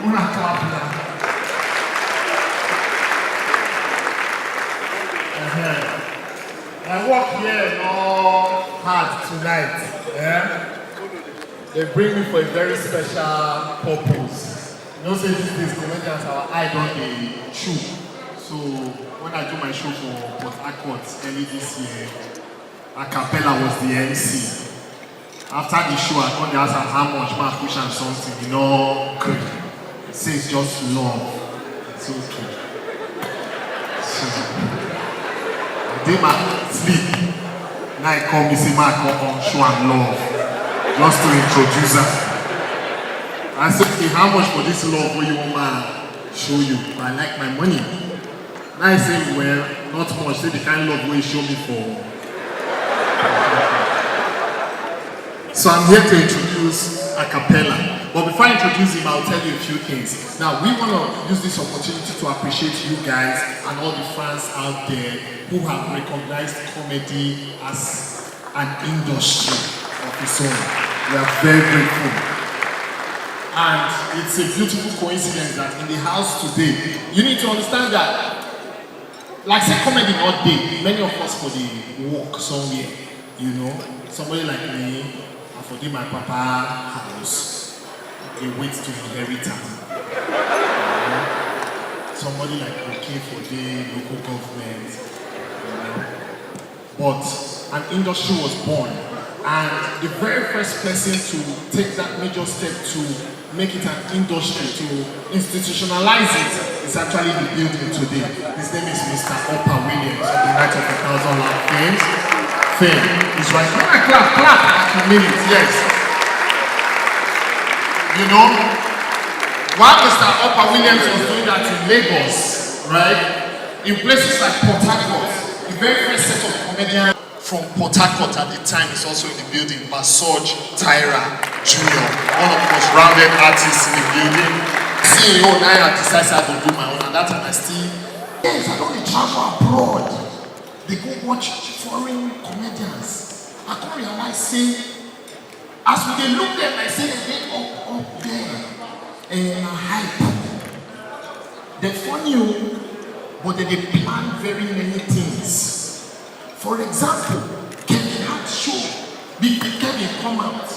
Una clap now. I work here all hard tonight. Yeah? They bring me for a very special purpose. You know, say these days, comedians, our eye don't they chew. So when I do my show for Port Harcourt early this year, Acapella was the MC. After the show, I told the answer how much man push and something, you know, great. It says just love. It's okay. So, I did my sleep. Now I call me, say, man, come on, show and love. Just to introduce her. I said, okay, how much for this love will you want to show you? I like my money. Now I say, well, not much. Say the kind of love will you show me for. So I'm here to introduce Acapella. But before I introduce him, I'll tell you a few things. Now, we want to use this opportunity to appreciate you guys and all the fans out there who have recognized comedy as an industry of its own. We are very grateful. And it's a beautiful coincidence that in the house today, you need to understand that, like say comedy not day, many of us for the walk somewhere, you know, somebody like me, for my papa house, they wait to inherit it. Somebody like okay for the local government. But an industry was born, and the very first person to take that major step to make it an industry, to institutionalize it, is actually the building today. His name is Mr. Upper Williams of the Night of the Thousand Lamp Fame. He's right. Clap. You mean it, yes. You know, while Mr. Upper Williams was doing that in Lagos, right, in places like Port Harcourt, the very first set of comedians from Port Harcourt at the time is also in the building. Masoj Tyra Jr., one of the most rounded artists in the building. CEO, now I decided I will do my own, and that time I still. Yes, I don't travel abroad. They go watch foreign comedians. I can't realize, say, as we they look there, I say they up there and hype. They're funny, but they plan very many things. For example, Kevin Hart show, big Kevin come out.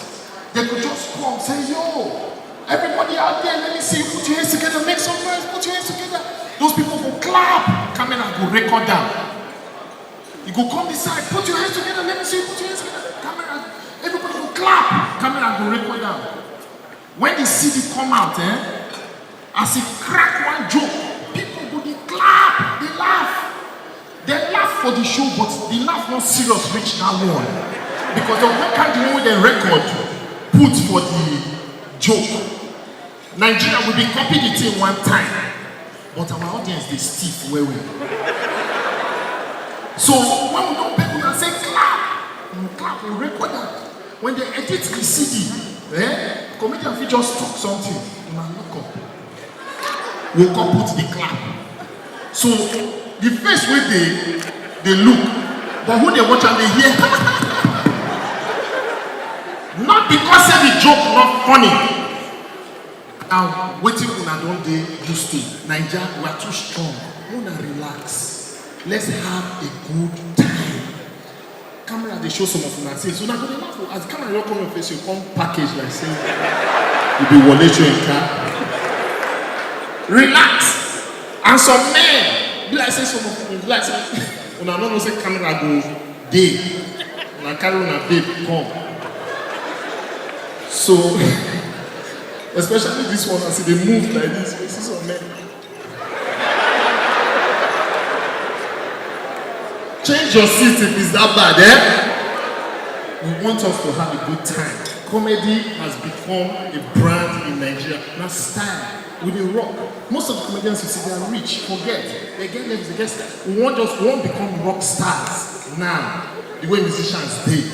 They could just come say, yo, everybody out there, let me see you put your hands together, make some noise, put your hands together. Those people will clap, come in and go record down. You go come this side, put your hands together, let me see you put your hands together. Camera, everybody will clap. Camera go record down. When the CD come out, as he crack one joke, people go they clap, they laugh. They laugh for the show, but the laugh not serious reach that one. Because the one kind of one the record put for the joke. Nigeria will be copied the thing one time, but our audience they stiff well. So when we don't pay people and say clap, we clap, we record that. When they edit the CD, comedian will just talk something, we might look up. We'll come put the clap. So the face where they look, but who they watch and they hear. Not because the joke not funny. Now waiting una don't they used to. Nigeria, we are too strong. Una relax. Let's have a good time. Camera, they show some of them and say, so now go laugh. As the camera you come on your face, you come package like say, you be wallet in car. Relax. And some men, be like say some of them, be like say, when I don't say camera go day, when I carry on a babe, come. So, especially this one, I see they move like this, you see some men. Change your seat if it's that bad, We want us to have a good time. Comedy has become a brand in Nigeria. Now style, with the rock. Most of the comedians you see, they are rich, forget. They get levels, they get style. We won't become rock stars now. The way musicians did.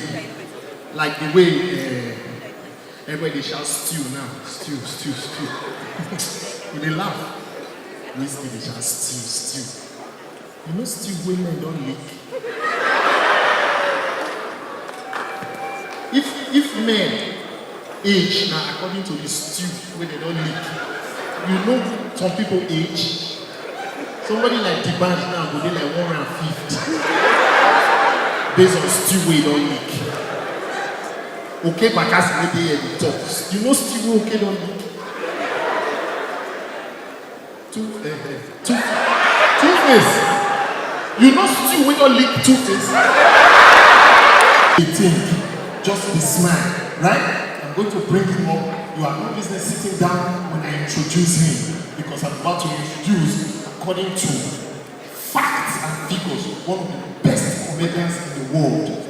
Like the way everybody shouts stew now. Stew. When they laugh, we still they shout stew. You know stew women don't leak. If men age now according to the stew where they don't leak, You know some people age. Somebody like the band now will be like 150 based on stew wey don leak. Okay, Bakassi wey dey here dey talk. You know stew wey okay don leak? Two-Face. You know stew wey don leak Two-Face? You think, just be smart, right? I'm going to bring him up. You have no business sitting down when I introduce him because I'm about to introduce, according to facts and figures, one of the best comedians in the world.